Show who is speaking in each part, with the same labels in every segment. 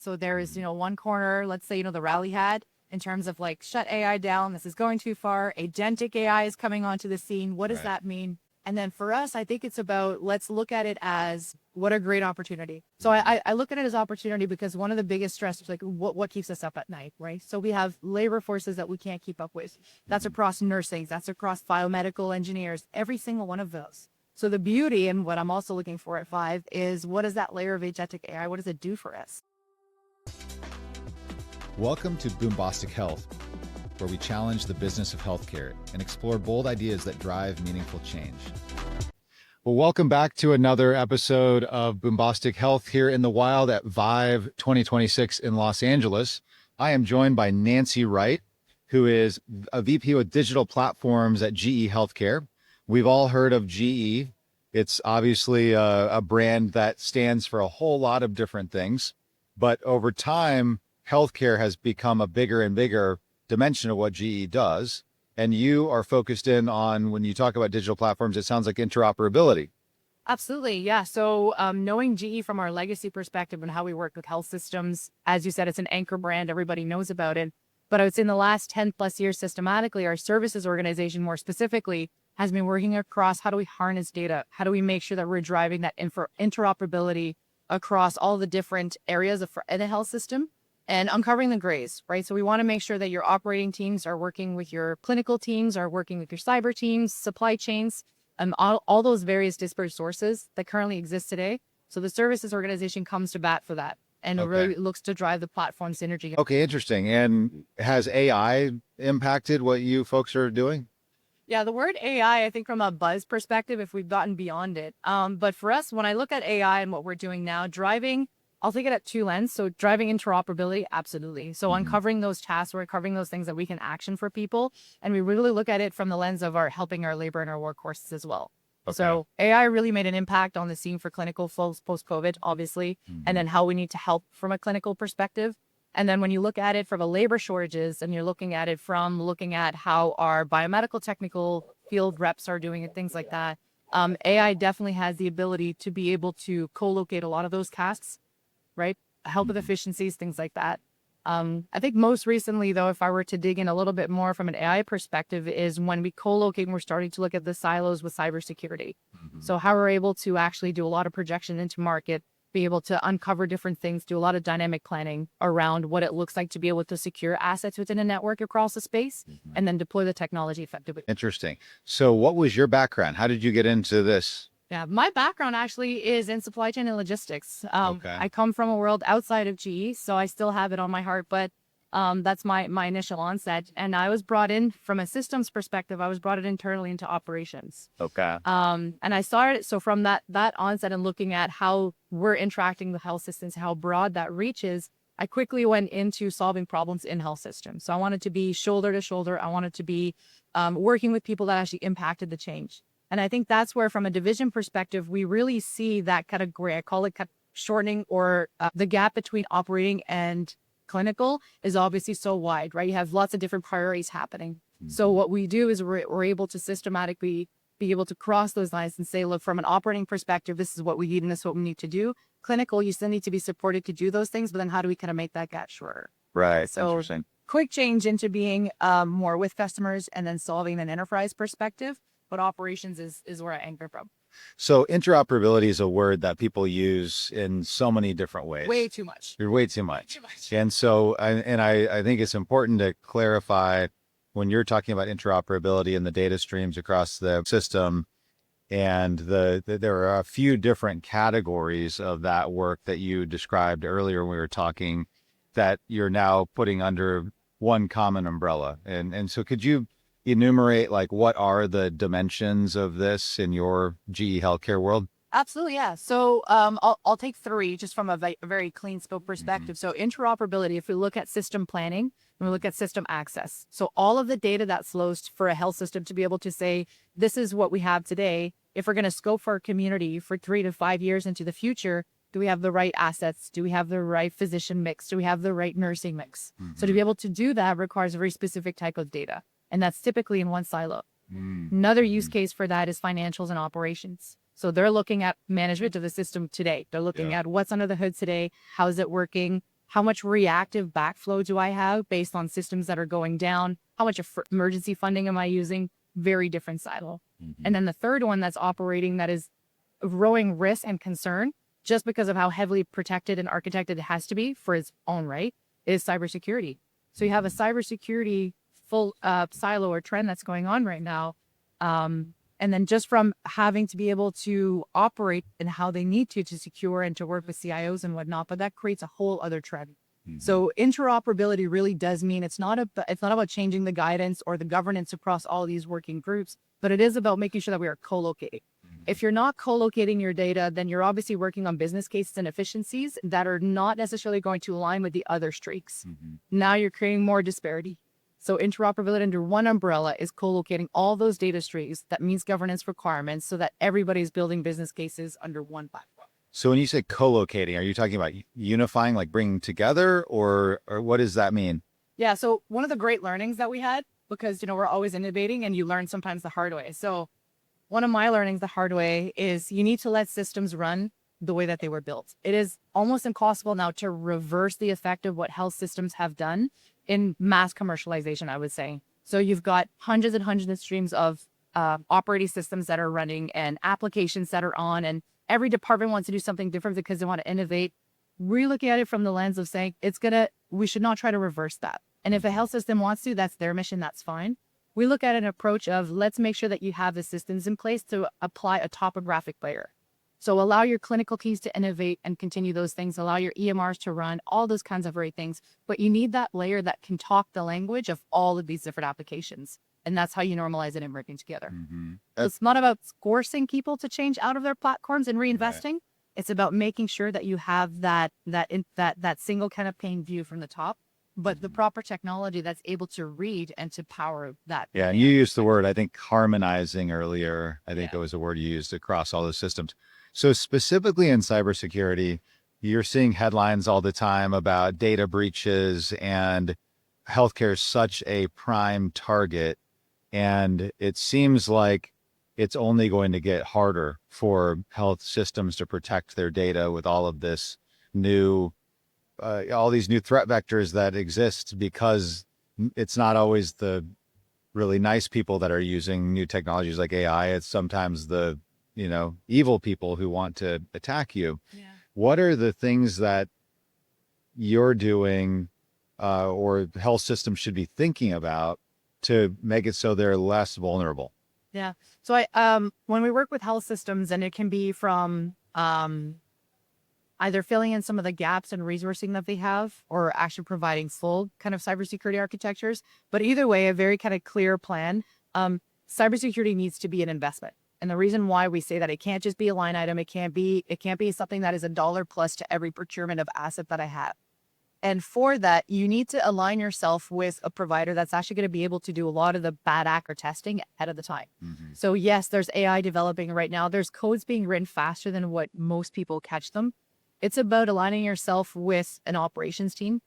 Speaker 1: So there is, one corner, let's say, the rally had in terms of like, shut AI down. This is going too far. Agentic AI is coming onto the scene. What does that mean? And then for us, I think it's about, let's look at it as what a great opportunity. So I look at it as opportunity because one of the biggest stressors, like what keeps us up at night, right? So we have labor forces that we can't keep up with. That's across nursing, that's across biomedical engineers, every single one of those. So the beauty and what I'm also looking for at ViVE is what is that layer of agentic AI? What does it do for us?
Speaker 2: Welcome to Boombostic Health, where we challenge the business of healthcare and explore bold ideas that drive meaningful change. Well, welcome back to another episode of Boombostic Health here in the wild at ViVE 2026 in Los Angeles. I am joined by Nancy Wright, who is a VP with digital platforms at GE Healthcare. We've all heard of GE. It's obviously a brand that stands for a whole lot of different things, but over time, healthcare has become a bigger and bigger dimension of what GE does. And you are focused in on, when you talk about digital platforms, it sounds like interoperability.
Speaker 1: Absolutely. Yeah. So knowing GE from our legacy perspective and how we work with health systems, as you said, it's an anchor brand. Everybody knows about it. But I would say in the last 10 plus years, systematically, our services organization more specifically has been working across how do we harness data? How do we make sure that we're driving that interoperability across all the different areas of the health system? And uncovering the grays, right? So we want to make sure that your operating teams are working with your clinical teams, are working with your cyber teams, supply chains, and all those various disparate sources that currently exist today. So the services organization comes to bat for that and really looks to drive the platform synergy.
Speaker 2: Okay, interesting. And has AI impacted what you folks are doing?
Speaker 1: Yeah, the word AI, I think from a buzz perspective, if we've gotten beyond it. But for us, when I look at AI and what we're doing now, I'll take it at two lenses. So driving interoperability, absolutely. So uncovering those tasks, or uncovering those things that we can action for people. And we really look at it from the lens of helping our labor and our workforces as well. Okay. So AI really made an impact on the scene for clinical flows post-COVID, obviously, and then how we need to help from a clinical perspective. And then when you look at it from a labor shortages and you're looking at it from looking at how our biomedical technical field reps are doing and things like that, AI definitely has the ability to be able to co-locate a lot of those tasks, right? Help with efficiencies, things like that. I think most recently, though, if I were to dig in a little bit more from an AI perspective, is when we co-locate and we're starting to look at the silos with cybersecurity. So how we're able to actually do a lot of projection into market, be able to uncover different things, do a lot of dynamic planning around what it looks like to be able to secure assets within a network across the space, and then deploy the technology effectively.
Speaker 2: Interesting. So what was your background? How did you get into this?
Speaker 1: Yeah, my background actually is in supply chain and logistics. I come from a world outside of GE, so I still have it on my heart, but that's my initial onset. And I was brought in from a systems perspective. I was brought in internally into operations.
Speaker 2: Okay.
Speaker 1: And I started, so from that onset and looking at how we're interacting with health systems, how broad that reaches, I quickly went into solving problems in health systems. So I wanted to be shoulder to shoulder. I wanted to be working with people that actually impacted the change. And I think that's where, from a division perspective, we really see that kind of gray. I call it shortening, or the gap between operating and clinical is obviously so wide, right? You have lots of different priorities happening. So what we do is we're able to systematically be able to cross those lines and say, look, from an operating perspective, this is what we need and this is what we need to do. Clinical, you still need to be supported to do those things, but then how do we kind of make that gap shorter?
Speaker 2: Right.
Speaker 1: So
Speaker 2: interesting.
Speaker 1: Quick change into being more with customers and then solving an enterprise perspective. But operations is where I anchor from.
Speaker 2: So interoperability is a word that people use in so many different ways.
Speaker 1: Way too much.
Speaker 2: You're way too much. And so, I think it's important to clarify when you're talking about interoperability and the data streams across the system, and there are a few different categories of that work that you described earlier when we were talking that you're now putting under one common umbrella. And so could you enumerate, like, what are the dimensions of this in your GE healthcare world?
Speaker 1: Absolutely, yeah. So I'll take three just from a very clean scope perspective. So interoperability, if we look at system planning and we look at system access. So all of the data that flows for a health system to be able to say, this is what we have today. If we're going to scope for our community for 3 to 5 years into the future, do we have the right assets? Do we have the right physician mix? Do we have the right nursing mix? So to be able to do that requires a very specific type of data. And that's typically in one silo. Another use case for that is financials and operations. So they're looking at management of the system today. They're looking at what's under the hood today. How is it working? How much reactive backflow do I have based on systems that are going down? How much emergency funding am I using? Very different silo. And then the third one that's operating that is growing risk and concern just because of how heavily protected and architected it has to be for its own right is cybersecurity. So you have a cybersecurity full silo or trend that's going on right now. And then just from having to be able to operate and how they need to secure and to work with CIOs and whatnot, but that creates a whole other trend. So interoperability really does mean it's not about changing the guidance or the governance across all these working groups, but it is about making sure that we are co-locating. If you're not co-locating your data, then you're obviously working on business cases and efficiencies that are not necessarily going to align with the other streaks. Now you're creating more disparity. So interoperability under one umbrella is co-locating all those data streams that meets governance requirements so that everybody's building business cases under one platform.
Speaker 2: So when you say co-locating, are you talking about unifying, like bringing together, or what does that mean?
Speaker 1: Yeah. So one of the great learnings that we had, because, we're always innovating and you learn sometimes the hard way. So one of my learnings the hard way is you need to let systems run the way that they were built. It is almost impossible now to reverse the effect of what health systems have done in mass commercialization, I would say. So you've got hundreds and hundreds of streams of operating systems that are running and applications that are on, and every department wants to do something different because they want to innovate. We're looking at it from the lens of saying we should not try to reverse that. And if a health system wants to, that's their mission, that's fine. We look at an approach of let's make sure that you have the systems in place to apply a topographic layer. So allow your clinical teams to innovate and continue those things, allow your EMRs to run, all those kinds of great things. But you need that layer that can talk the language of all of these different applications. And that's how you normalize it and working together. So it's not about forcing people to change out of their platforms and reinvesting. Right. It's about making sure that you have that single kind of pane view from the top, but the proper technology that's able to read and to power that.
Speaker 2: Yeah, and you used the word, I think, harmonizing earlier. I think it was a word you used across all the systems. So specifically in cybersecurity, you're seeing headlines all the time about data breaches, and healthcare is such a prime target. And it seems like it's only going to get harder for health systems to protect their data with all of this new, all these new threat vectors that exist, because it's not always the really nice people that are using new technologies like AI. It's sometimes the evil people who want to attack you. Yeah. What are the things that you're doing or health systems should be thinking about to make it so they're less vulnerable?
Speaker 1: Yeah. So when we work with health systems, and it can be from either filling in some of the gaps and resourcing that they have, or actually providing full kind of cybersecurity architectures. But either way, a very kind of clear plan. Cybersecurity needs to be an investment. And the reason why we say that, it can't just be a line item. It can't be something that is $1 plus to every procurement of asset that I have. And for that, you need to align yourself with a provider that's actually going to be able to do a lot of the bad actor testing ahead of the time. So yes, there's AI developing right now. There's codes being written faster than what most people catch them. It's about aligning yourself with an operations team.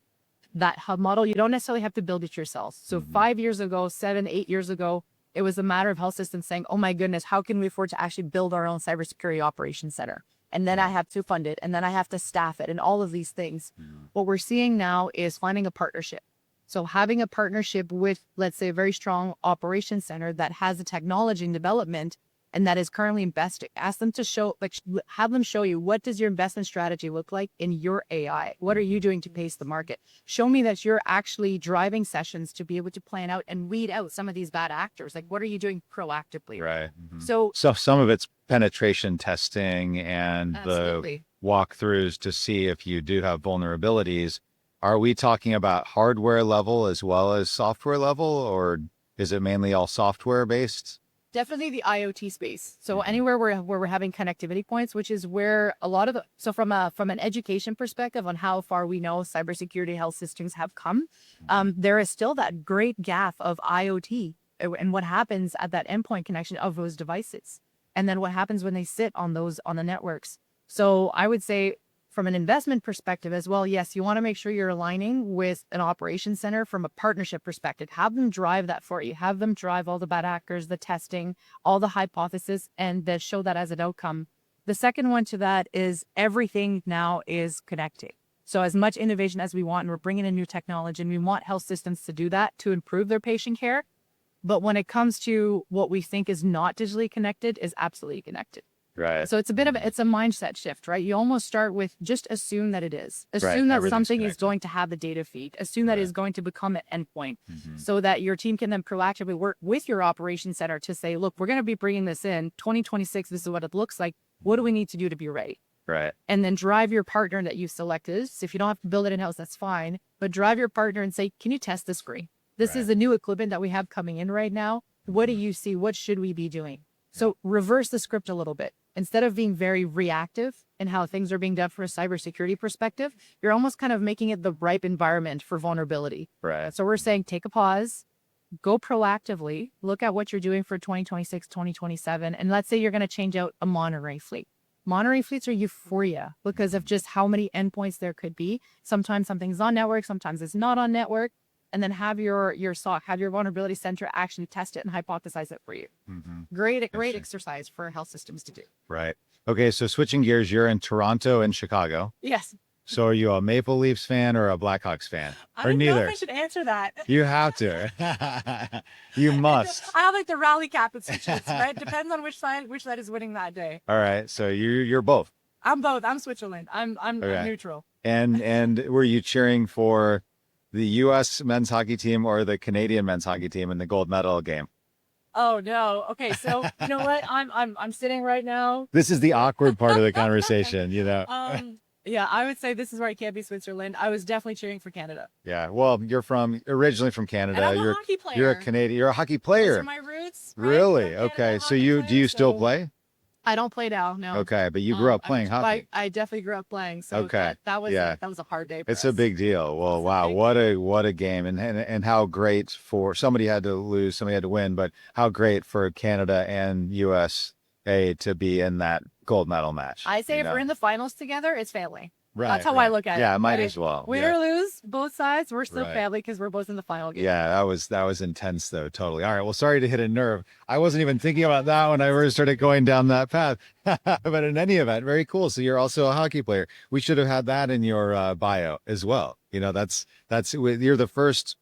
Speaker 1: That hub model, you don't necessarily have to build it yourself. So 5 years ago, 7, 8 years ago, it was a matter of health systems saying, oh my goodness, how can we afford to actually build our own cybersecurity operations center? And then I have to fund it, and then I have to staff it, and all of these things. What we're seeing now is finding a partnership. So having a partnership with, let's say, a very strong operations center that has the technology and development and that is currently investing. Ask them to have them show you, what does your investment strategy look like in your AI? What are you doing to pace the market? Show me that you're actually driving sessions to be able to plan out and weed out some of these bad actors. Like, what are you doing proactively?
Speaker 2: Right. So some of it's penetration testing and the walkthroughs to see if you do have vulnerabilities. Are we talking about hardware level as well as software level, or is it mainly all software based?
Speaker 1: Definitely the IoT space. So anywhere where we're having connectivity points, which is where a lot of so from an education perspective on how far we know cybersecurity health systems have come, there is still that great gap of IoT and what happens at that endpoint connection of those devices. And then what happens when they sit on the networks. So I would say from an investment perspective as well, yes, you want to make sure you're aligning with an operations center from a partnership perspective. Have them drive that for you. Have them drive all the bad actors, the testing, all the hypothesis, and then show that as an outcome. The second one to that is everything now is connected. So as much innovation as we want, and we're bringing in new technology, and we want health systems to do that to improve their patient care. But when it comes to what we think is not digitally connected, is absolutely connected.
Speaker 2: Right.
Speaker 1: So it's a bit of it's a mindset shift, right? You almost start with just assume that it is. Assume that
Speaker 2: Everything's
Speaker 1: something is
Speaker 2: connected.
Speaker 1: going to have the data feed. Assume that it is going to become an endpoint, so that your team can then proactively work with your operations center to say, look, we're going to be bringing this in 2026. This is what it looks like. What do we need to do to be ready?
Speaker 2: Right.
Speaker 1: And then drive your partner that you selected. So if you don't have to build it in-house, that's fine. But drive your partner and say, can you test this screen? This is the new equipment that we have coming in right now. What do you see? What should we be doing? So reverse the script a little bit. Instead of being very reactive in how things are being done from a cybersecurity perspective, you're almost kind of making it the ripe environment for vulnerability.
Speaker 2: Right.
Speaker 1: So we're saying take a pause, go proactively, look at what you're doing for 2026, 2027. And let's say you're going to change out a monitoring fleet. Monitoring fleets are euphoria because of just how many endpoints there could be. Sometimes something's on network, sometimes it's not on network. And then have your SOC, have your vulnerability center actually test it and hypothesize it for you. Great exercise for health systems to do.
Speaker 2: Right. Okay. So switching gears, you're in Toronto and Chicago.
Speaker 1: Yes.
Speaker 2: So are you a Maple Leafs fan or a Blackhawks fan?
Speaker 1: I
Speaker 2: Or
Speaker 1: don't know
Speaker 2: neither?
Speaker 1: if I should answer that.
Speaker 2: You have to. You must.
Speaker 1: I have like the rally cap and switches, right? Depends on which side is winning that day.
Speaker 2: All right. So you're both.
Speaker 1: I'm both. I'm Switzerland. I'm
Speaker 2: Okay.
Speaker 1: neutral.
Speaker 2: And were you cheering for the U.S. men's hockey team or the Canadian men's hockey team in the gold medal game?
Speaker 1: Oh no. Okay, so you know what? I'm sitting right now.
Speaker 2: This is the awkward part of the conversation, you know.
Speaker 1: Yeah, I would say this is where I can't be Switzerland. I was definitely cheering for Canada.
Speaker 2: Yeah. Well, you're originally from Canada.
Speaker 1: And I'm a
Speaker 2: you're
Speaker 1: hockey player.
Speaker 2: You're a Canadian. You're a hockey
Speaker 1: Those
Speaker 2: player.
Speaker 1: are my roots. Right?
Speaker 2: Really?
Speaker 1: I'm a Canada
Speaker 2: Okay. So
Speaker 1: hockey
Speaker 2: do
Speaker 1: player,
Speaker 2: you still
Speaker 1: so-
Speaker 2: play?
Speaker 1: I don't play now. No.
Speaker 2: Okay, but you grew up playing hockey.
Speaker 1: I definitely grew up playing. So
Speaker 2: Okay.
Speaker 1: that was
Speaker 2: Yeah.
Speaker 1: that was a hard day. For
Speaker 2: It's
Speaker 1: us.
Speaker 2: a big deal. Well,
Speaker 1: It's a
Speaker 2: wow,
Speaker 1: big
Speaker 2: what a game, and how great for somebody had to lose, somebody had to win, but how great for Canada and USA to be in that gold medal match.
Speaker 1: I say
Speaker 2: you
Speaker 1: if
Speaker 2: know?
Speaker 1: we're in the finals together, it's family.
Speaker 2: Right,
Speaker 1: That's how I look at it.
Speaker 2: Yeah, might
Speaker 1: right?
Speaker 2: as well.
Speaker 1: Win
Speaker 2: Yeah.
Speaker 1: or lose, both sides, we're still
Speaker 2: Right.
Speaker 1: family because we're both in the final game.
Speaker 2: Yeah, that was intense though, totally. All right, well, sorry to hit a nerve. I wasn't even thinking about that when I first started going down that path. But in any event, very cool. So you're also a hockey player. We should have had that in your bio as well. You know, you're the first,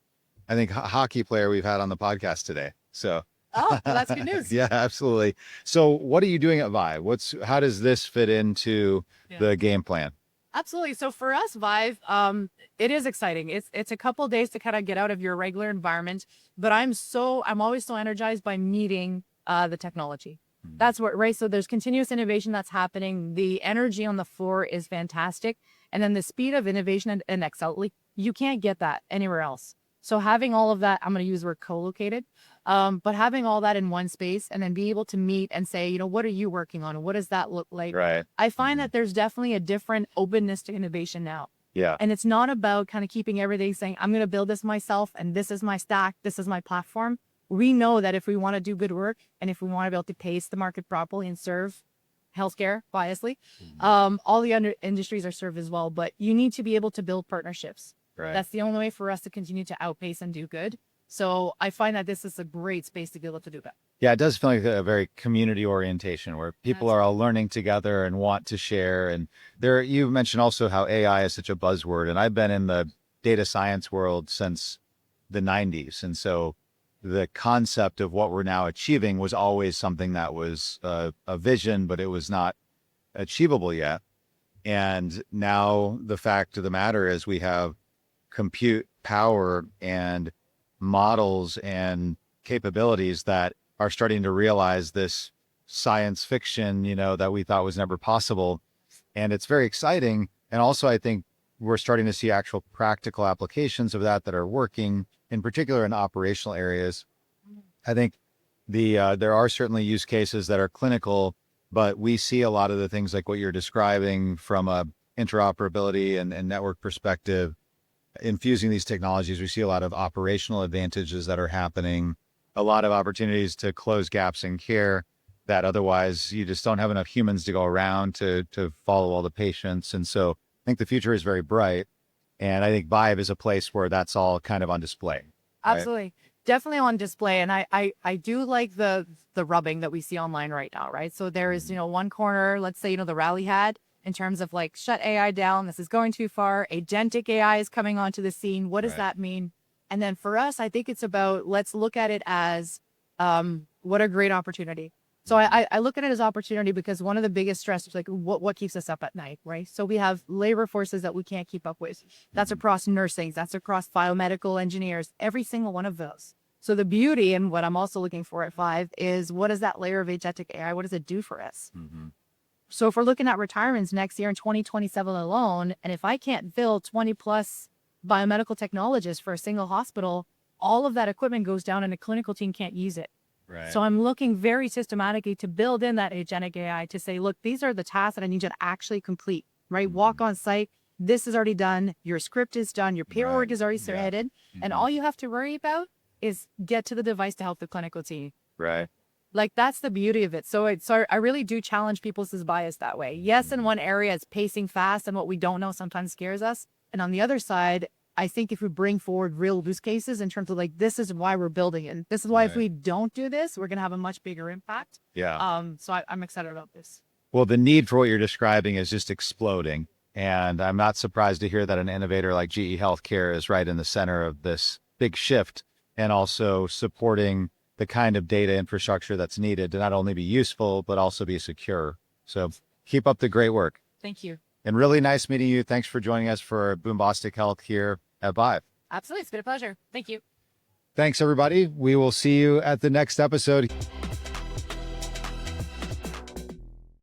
Speaker 2: I think, hockey player we've had on the podcast today. So
Speaker 1: Oh, well, that's good news.
Speaker 2: yeah, absolutely. So what are you doing at ViVE? How does this fit into the game plan?
Speaker 1: Absolutely. So for us, ViVE, it is exciting. It's a couple days to kind of get out of your regular environment, but I'm always so energized by meeting the technology. That's what, right? So there's continuous innovation that's happening. The energy on the floor is fantastic. And then the speed of innovation and Excel, like, you can't get that anywhere else. So having all of that, I'm going to use the word co-located, but having all that in one space and then be able to meet and say, you know, what are you working on? What does that look like?
Speaker 2: Right.
Speaker 1: I find that there's definitely a different openness to innovation now.
Speaker 2: Yeah.
Speaker 1: And it's not about kind of keeping everything saying, I'm going to build this myself and this is my stack, this is my platform. We know that if we want to do good work and if we want to be able to pace the market properly and serve healthcare biasly, all the other industries are served as well. But you need to be able to build partnerships.
Speaker 2: Right.
Speaker 1: That's the only way for us to continue to outpace and do good. So I find that this is a great space to be able to do that.
Speaker 2: Yeah, it does feel like a very community orientation where people are all learning together and want to share. And you mentioned also how AI is such a buzzword, and I've been in the data science world since the 90s. And so the concept of what we're now achieving was always something that was a vision, but it was not achievable yet. And now the fact of the matter is we have compute power and models and capabilities that are starting to realize this science fiction, you know, that we thought was never possible. And it's very exciting. And also, I think we're starting to see actual practical applications of that are working, in particular in operational areas. I think there are certainly use cases that are clinical, but we see a lot of the things like what you're describing from a interoperability and network perspective. Infusing these technologies, we see a lot of operational advantages that are happening, a lot of opportunities to close gaps in care that otherwise you just don't have enough humans to go around to follow all the patients. And so I think the future is very bright. And I think ViVE is a place where that's all kind of on display. Right?
Speaker 1: Absolutely. Definitely on display. And I do like the rubbing that we see online right now, right? So there is, you know, one corner, let's say, you know, the rally had, in terms of like, shut AI down. This is going too far. Agentic AI is coming onto the scene. What does that mean? And then for us, I think it's about, let's look at it as what a great opportunity. So I look at it as opportunity because one of the biggest stresses, like what keeps us up at night, right? So we have labor forces that we can't keep up with. That's across nursing, that's across biomedical engineers, every single one of those. So the beauty and what I'm also looking for at ViVE is what is that layer of agentic AI? What does it do for us? So if we're looking at retirements next year in 2027 alone, and if I can't fill 20 plus biomedical technologists for a single hospital, all of that equipment goes down and the clinical team can't use it. So I'm looking very systematically to build in that agentic AI to say, look, these are the tasks that I need you to actually complete, right? Walk on site. This is already done. Your script is done. Your paperwork is already submitted. And all you have to worry about is get to the device to help the clinical team. Like that's the beauty of it. So I really do challenge people's bias that way. Yes, in one area it's pacing fast and what we don't know sometimes scares us. And on the other side, I think if we bring forward real use cases in terms of like, this is why we're building it. And this is why if we don't do this, we're going to have a much bigger impact. So I'm excited about this.
Speaker 2: Well, the need for what you're describing is just exploding. And I'm not surprised to hear that an innovator like GE Healthcare is right in the center of this big shift and also supporting the kind of data infrastructure that's needed to not only be useful, but also be secure. So keep up the great work.
Speaker 1: Thank you.
Speaker 2: And really nice meeting you. Thanks for joining us for Boombostic Health here at ViVE.
Speaker 1: Absolutely. It's been a pleasure. Thank you.
Speaker 2: Thanks, everybody. We will see you at the next episode.